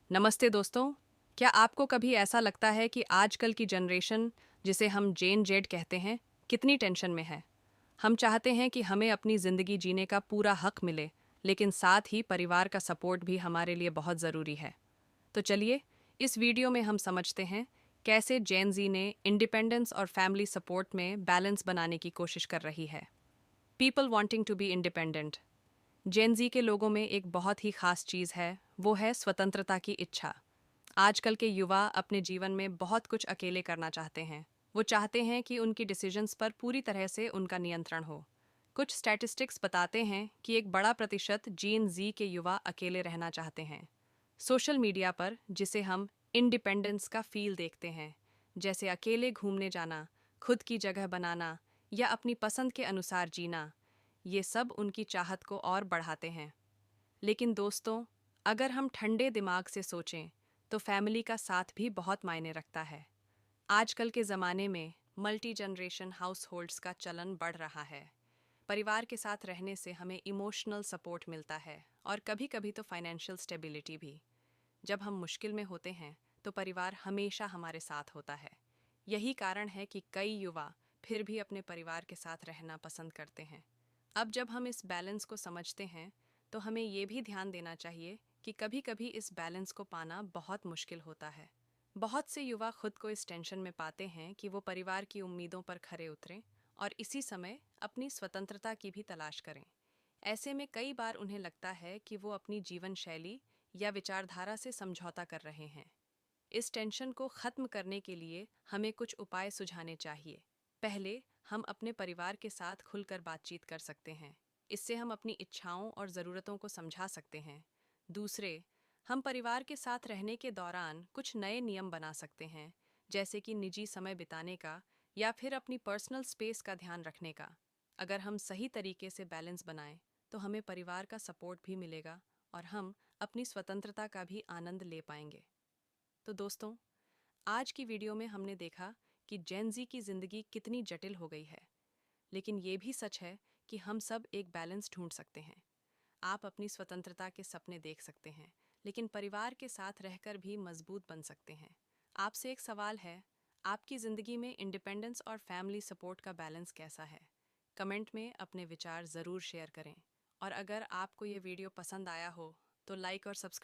नमस्ते दोस्तों। क्या आपको कभी ऐसा लगता है कि आजकल की जनरेशन, जिसे हम जेन जेड कहते हैं, कितनी टेंशन में है? हम चाहते हैं कि हमें अपनी ज़िंदगी जीने का पूरा हक मिले, लेकिन साथ ही परिवार का सपोर्ट भी हमारे लिए बहुत ज़रूरी है। तो चलिए, इस वीडियो में हम समझते हैं कैसे जेन जी ने इंडिपेंडेंस और फैमिली सपोर्ट में बैलेंस बनाने की कोशिश कर रही है। People wanting to be independent. Gen Z के लोगों में एक बहुत ही खास चीज़ है, वो है स्वतंत्रता की इच्छा। आजकल के युवा अपने जीवन में बहुत कुछ अकेले करना चाहते हैं। वो चाहते हैं कि उनकी डिसीजंस पर पूरी तरह से उनका नियंत्रण हो। कुछ स्टैटिस्टिक्स बताते हैं कि एक बड़ा प्रतिशत जेन जी के युवा अकेले रहना चाहते हैं। सोशल मीडिया पर जिसे हम इंडिपेंडेंस का फील देखते हैं, जैसे अकेले घूमने जाना, खुद की जगह बनाना या अपनी पसंद के अनुसार जीना, ये सब उनकी चाहत को और बढ़ाते हैं। लेकिन दोस्तों, अगर हम ठंडे दिमाग से सोचें तो फैमिली का साथ भी बहुत मायने रखता है। आजकल के ज़माने में मल्टी जनरेशन हाउस होल्ड्स का चलन बढ़ रहा है। परिवार के साथ रहने से हमें इमोशनल सपोर्ट मिलता है और कभी कभी तो फाइनेंशियल स्टेबिलिटी भी। जब हम मुश्किल में होते हैं तो परिवार हमेशा हमारे साथ होता है। यही कारण है कि कई युवा फिर भी अपने परिवार के साथ रहना पसंद करते हैं। अब जब हम इस बैलेंस को समझते हैं तो हमें ये भी ध्यान देना चाहिए कि कभी कभी इस बैलेंस को पाना बहुत मुश्किल होता है। बहुत से युवा खुद को इस टेंशन में पाते हैं कि वो परिवार की उम्मीदों पर खरे उतरें और इसी समय अपनी स्वतंत्रता की भी तलाश करें। ऐसे में कई बार उन्हें लगता है कि वो अपनी जीवन शैली या विचारधारा से समझौता कर रहे हैं। इस टेंशन को खत्म करने के लिए हमें कुछ उपाय सुझाने चाहिए। पहले, हम अपने परिवार के साथ खुलकर बातचीत कर सकते हैं। इससे हम अपनी इच्छाओं और ज़रूरतों को समझा सकते हैं। दूसरे, हम परिवार के साथ रहने के दौरान कुछ नए नियम बना सकते हैं, जैसे कि निजी समय बिताने का या फिर अपनी पर्सनल स्पेस का ध्यान रखने का। अगर हम सही तरीके से बैलेंस बनाएं, तो हमें परिवार का सपोर्ट भी मिलेगा और हम अपनी स्वतंत्रता का भी आनंद ले पाएंगे। तो दोस्तों, आज की वीडियो में हमने देखा कि जेन ज़ी की ज़िंदगी कितनी जटिल हो गई है, लेकिन ये भी सच है कि हम सब एक बैलेंस ढूंढ सकते हैं। आप अपनी स्वतंत्रता के सपने देख सकते हैं, लेकिन परिवार के साथ रहकर भी मजबूत बन सकते हैं। आपसे एक सवाल है, आपकी ज़िंदगी में इंडिपेंडेंस और फैमिली सपोर्ट का बैलेंस कैसा है? कमेंट में अपने विचार ज़रूर शेयर करें। और अगर आपको ये वीडियो पसंद आया हो तो लाइक और सब्सक्राइब